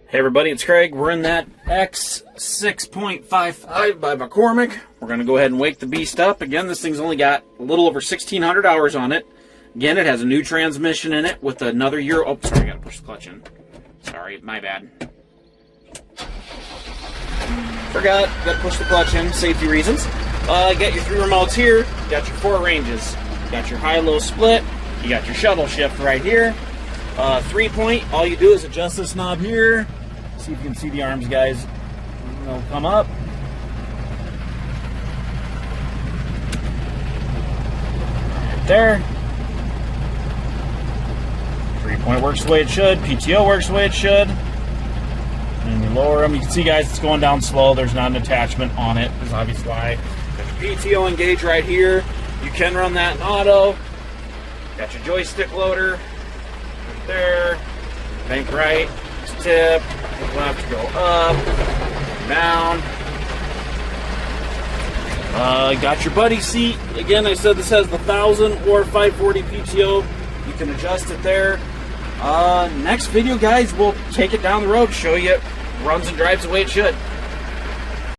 Hey everybody, it's Craig. We're in that X6.55 by McCormick. We're going to go ahead and wake the beast up. Again, this thing's only got a little over 1,600 hours on it. Again, it has a new transmission in it with another year. Oh, sorry, I got to push the clutch in. Sorry, my bad. Forgot, got to push the clutch in, safety reasons. You got your 3 remotes here. You got your 4 ranges. You got your high-low split. You got your shuttle shift right here. 3-point, all you do is adjust this knob here. See if you can see the arms, guys. They'll come up. Right there. 3-point works the way it should. PTO works the way it should. And you lower them. You can see, guys, it's going down slow. There's not an attachment on it. There's obviously why. Got your PTO engage right here. You can run that in auto. Got your joystick loader right there. Bank right, tip, left, go up, down. Got your buddy seat. Again, I said this has the 1000 or 540 PTO. You can adjust it there. Next video, guys, we'll take it down the road, show you it runs and drives the way it should.